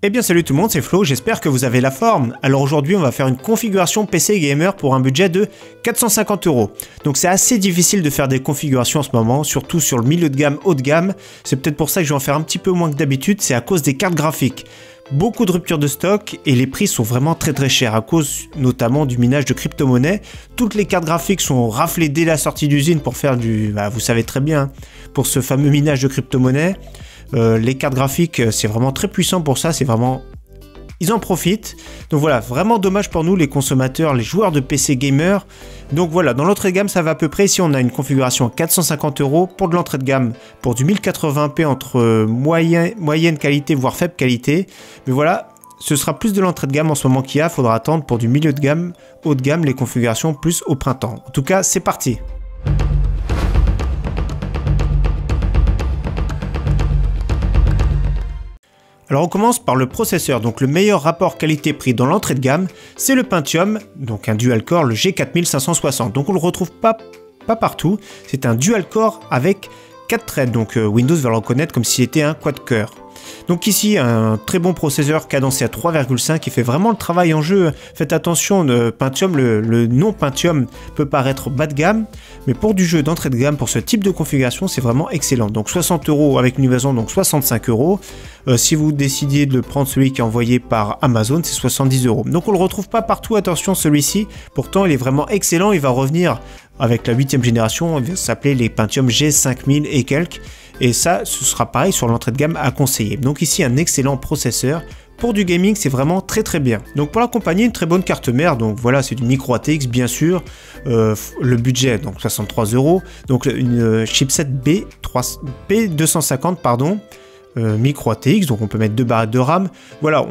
Eh bien salut tout le monde, c'est Flo, j'espère que vous avez la forme. Alors aujourd'hui on va faire une configuration PC Gamer pour un budget de 450 €. Donc c'est assez difficile de faire des configurations en ce moment, surtout sur le milieu de gamme, haut de gamme. C'est peut-être pour ça que je vais en faire un petit peu moins que d'habitude, c'est à cause des cartes graphiques. Beaucoup de ruptures de stock et les prix sont vraiment très chers à cause notamment du minage de crypto-monnaies. Toutes les cartes graphiques sont raflées dès la sortie d'usine pour faire du... vous savez très bien, pour ce fameux minage de crypto-monnaies. Les cartes graphiques, c'est vraiment très puissant pour ça, c'est vraiment... Ils en profitent. Donc voilà, vraiment dommage pour nous les consommateurs, les joueurs de PC gamer. Donc voilà, dans l'entrée de gamme, ça va à peu près. Ici, on a une configuration à 450 € pour de l'entrée de gamme, pour du 1080p entre moyenne qualité, voire faible qualité. Mais voilà, ce sera plus de l'entrée de gamme en ce moment qu'il y a. Il faudra attendre pour du milieu de gamme, haut de gamme, les configurations plus au printemps. En tout cas, c'est parti. Alors on commence par le processeur, donc le meilleur rapport qualité-prix dans l'entrée de gamme, c'est le Pentium, donc un dual-core, le G4560. Donc on le retrouve pas partout, c'est un dual-core avec 4 threads, donc Windows va le reconnaître comme si c'était un quad-core. Donc ici, un très bon processeur cadencé à 3,5 qui fait vraiment le travail en jeu. Faites attention, Pentium, le nom Pentium peut paraître bas de gamme, mais pour du jeu d'entrée de gamme, pour ce type de configuration, c'est vraiment excellent. Donc 60 € avec une livraison, donc 65 €. Si vous décidiez de prendre celui qui est envoyé par Amazon, c'est 70 €. Donc on le retrouve pas partout, attention celui-ci. Pourtant, il est vraiment excellent, il va revenir avec la 8e génération, il va s'appeler les Pentium G5000 et quelques. Et ça, ce sera pareil sur l'entrée de gamme à conseiller. Donc ici, un excellent processeur. Pour du gaming, c'est vraiment très bien. Donc pour l'accompagner, une très bonne carte mère. Donc voilà, c'est du micro ATX bien sûr. Le budget, donc 63 €. Donc une chipset B250, pardon. Micro ATX, donc on peut mettre 2 barrettes de RAM. Voilà,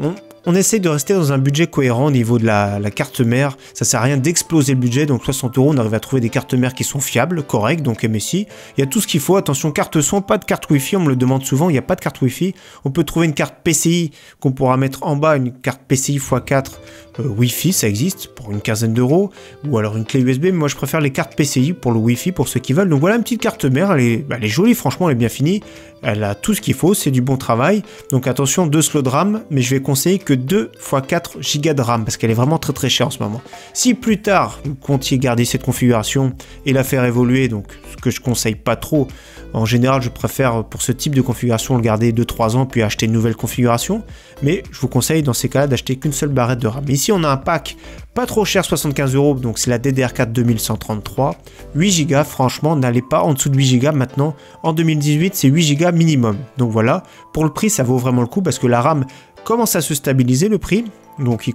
on essaye de rester dans un budget cohérent au niveau de la carte mère. Ça sert à rien d'exploser le budget, donc 60 €, on arrive à trouver des cartes mères qui sont fiables, correctes, donc MSI. Il y a tout ce qu'il faut, attention, carte son, pas de carte Wi-Fi, on me le demande souvent, il n'y a pas de carte Wi-Fi. On peut trouver une carte PCI qu'on pourra mettre en bas, une carte PCI x4 Wi-Fi, ça existe, pour une quinzaine d'euros, ou alors une clé USB, mais moi je préfère les cartes PCI pour le Wi-Fi, pour ceux qui veulent. Donc voilà une petite carte mère, elle est jolie, franchement, elle est bien finie. Elle a tout ce qu'il faut, c'est du bon travail. Donc attention, 2 slots de RAM, mais je vais conseiller que 2 x 4 Go de RAM, parce qu'elle est vraiment très chère en ce moment. Si plus tard, vous comptiez garder cette configuration et la faire évoluer, donc ce que je conseille pas trop, en général, je préfère pour ce type de configuration le garder 2-3 ans, puis acheter une nouvelle configuration. Mais je vous conseille dans ces cas-là d'acheter qu'une seule barrette de RAM. Ici, on a un pack pas trop cher, 75 €, donc c'est la DDR4 2133. 8 Go, franchement, n'allez pas en dessous de 8 Go maintenant. En 2018, c'est 8 Go minimum. Donc voilà, pour le prix, ça vaut vraiment le coup parce que la RAM commence à se stabiliser, le prix. Donc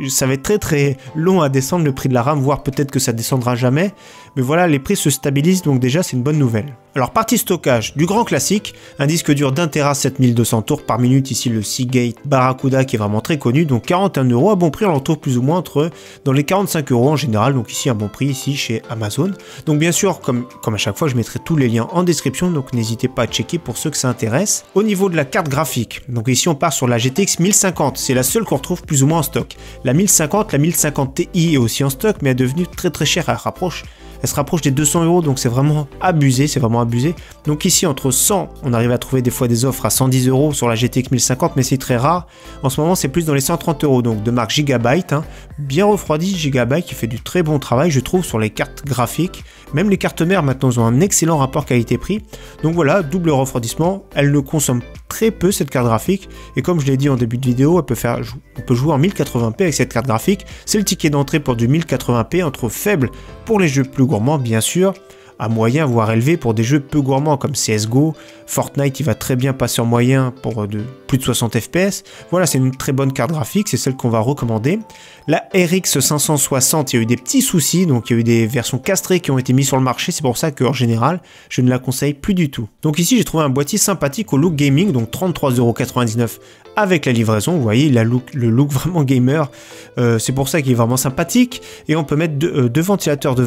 ça va être très long à descendre le prix de la RAM, voire peut-être que ça descendra jamais. Mais voilà, les prix se stabilisent, donc déjà c'est une bonne nouvelle. Alors partie stockage, du grand classique, un disque dur d'1 Tera 7200 tours par minute, ici le Seagate Barracuda qui est vraiment très connu, donc 41 € à bon prix, on l'en trouve plus ou moins dans les 45 € en général, donc ici un bon prix ici chez Amazon. Donc bien sûr, comme à chaque fois, je mettrai tous les liens en description, donc n'hésitez pas à checker pour ceux que ça intéresse. Au niveau de la carte graphique, donc ici on part sur la GTX 1050, c'est la seule qu'on retrouve plus ou moins en stock. La 1050 Ti est aussi en stock, mais elle est devenue très chère, elle se rapproche des 200 €, donc c'est vraiment abusé, Donc ici, entre 100, on arrive à trouver des fois des offres à 110 € sur la GTX 1050, mais c'est très rare. En ce moment, c'est plus dans les 130 €, donc de marque Gigabyte, bien refroidi Gigabyte, qui fait du très bon travail, je trouve, sur les cartes graphiques. Même les cartes mères, maintenant, ont un excellent rapport qualité-prix. Donc voilà, double refroidissement, elle ne consomme très peu cette carte graphique, et comme je l'ai dit en début de vidéo, on peut jouer en 1080p avec cette carte graphique. C'est le ticket d'entrée pour du 1080p, entre faible pour les jeux plus gourmands bien sûr, à moyen voire élevé pour des jeux peu gourmands comme CSGO, Fortnite il va très bien passer en moyen pour plus de 60 fps. Voilà, c'est une très bonne carte graphique, c'est celle qu'on va recommander. La RX 560, il y a eu des petits soucis, donc il y a eu des versions castrées qui ont été mises sur le marché, c'est pour ça qu'en général, je ne la conseille plus du tout. Donc ici, j'ai trouvé un boîtier sympathique au look gaming, donc 33,99 € avec la livraison, vous voyez, le look vraiment gamer, c'est pour ça qu'il est vraiment sympathique, et on peut mettre deux ventilateurs de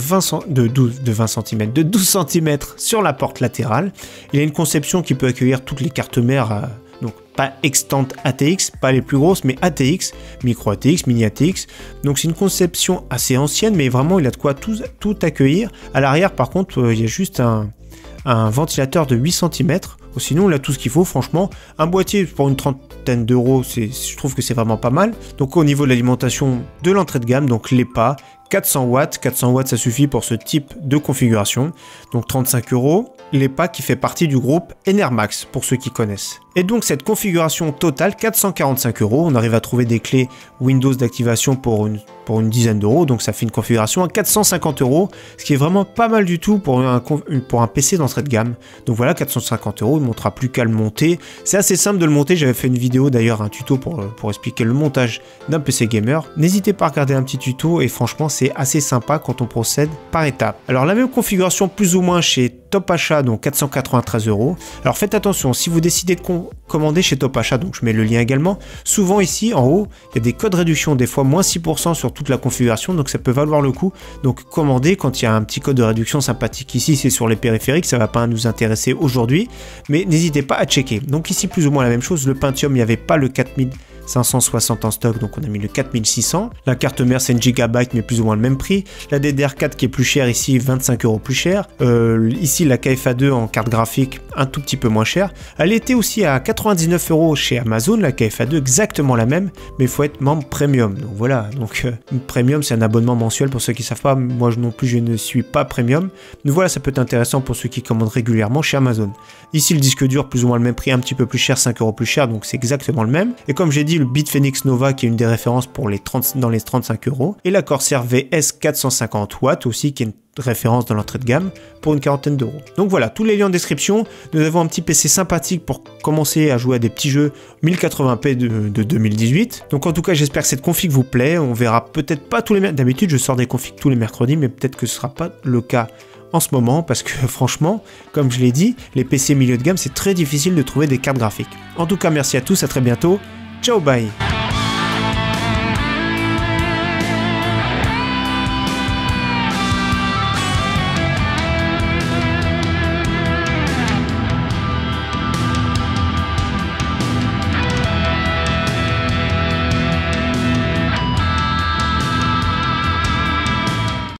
12 cm sur la porte latérale. Il a une conception qui peut accueillir toutes les cartes mères, donc pas Extant ATX, pas les plus grosses, mais ATX, Micro ATX, Mini ATX. Donc c'est une conception assez ancienne, mais vraiment il a de quoi tout accueillir. À l'arrière, par contre, il y a juste un ventilateur de 8 cm Sinon, il a tout ce qu'il faut, franchement. Un boîtier pour une trentaine d'euros, je trouve que c'est vraiment pas mal. Donc au niveau de l'alimentation de l'entrée de gamme, donc l'EPA, 400 watts. 400 watts, ça suffit pour ce type de configuration. Donc 35 euros. L'EPA qui fait partie du groupe Enermax, pour ceux qui connaissent. Et donc cette configuration totale, 445 euros. On arrive à trouver des clés Windows d'activation pour une dizaine d'euros. Donc ça fait une configuration à 450 euros, ce qui est vraiment pas mal du tout pour un PC d'entrée de gamme. Donc voilà, 450 euros, il ne montera plus qu'à le monter. C'est assez simple de le monter. J'avais fait une vidéo d'ailleurs, un tuto pour expliquer le montage d'un PC gamer. N'hésitez pas à regarder un petit tuto et franchement c'est assez sympa quand on procède par étapes. Alors la même configuration plus ou moins chez Top Achat, donc 493 euros. Alors faites attention, si vous décidez de commander chez Top Achat, donc je mets le lien également, souvent ici en haut, il y a des codes réduction, des fois moins 6% sur toute la configuration, donc ça peut valoir le coup. Donc commandez quand il y a un petit code de réduction sympathique. Ici c'est sur les périphériques, ça ne va pas nous intéresser aujourd'hui, mais n'hésitez pas à checker. Donc ici plus ou moins la même chose, le Pentium, il n'y avait pas le 4560 en stock, donc on a mis le 4600. La carte mère c'est 1 GB mais plus ou moins le même prix. La DDR4 qui est plus chère ici, 25 euros plus cher. Ici la KFA2 en carte graphique un tout petit peu moins cher. Elle était aussi à 99 euros chez Amazon, la KFA2 exactement la même, mais il faut être membre premium. Donc voilà, donc premium c'est un abonnement mensuel pour ceux qui ne savent pas. Moi non plus je ne suis pas premium. Donc voilà, ça peut être intéressant pour ceux qui commandent régulièrement chez Amazon. Ici le disque dur plus ou moins le même prix, un petit peu plus cher, 5 euros plus cher, donc c'est exactement le même. Et comme j'ai dit, le Bitfenix Nova qui est une des références pour dans les 35 euros. Et la Corsair VS 450 watts aussi qui est une référence dans l'entrée de gamme pour une quarantaine d'euros. Donc voilà, tous les liens en description. Nous avons un petit PC sympathique pour commencer à jouer à des petits jeux 1080p de 2018. Donc en tout cas, j'espère que cette config vous plaît. On verra peut-être pas tous les mercredis. D'habitude, je sors des configs tous les mercredis, mais peut-être que ce sera pas le cas en ce moment parce que franchement, comme je l'ai dit, les PC milieu de gamme, c'est très difficile de trouver des cartes graphiques. En tout cas, merci à tous, à très bientôt. Ciao, bye!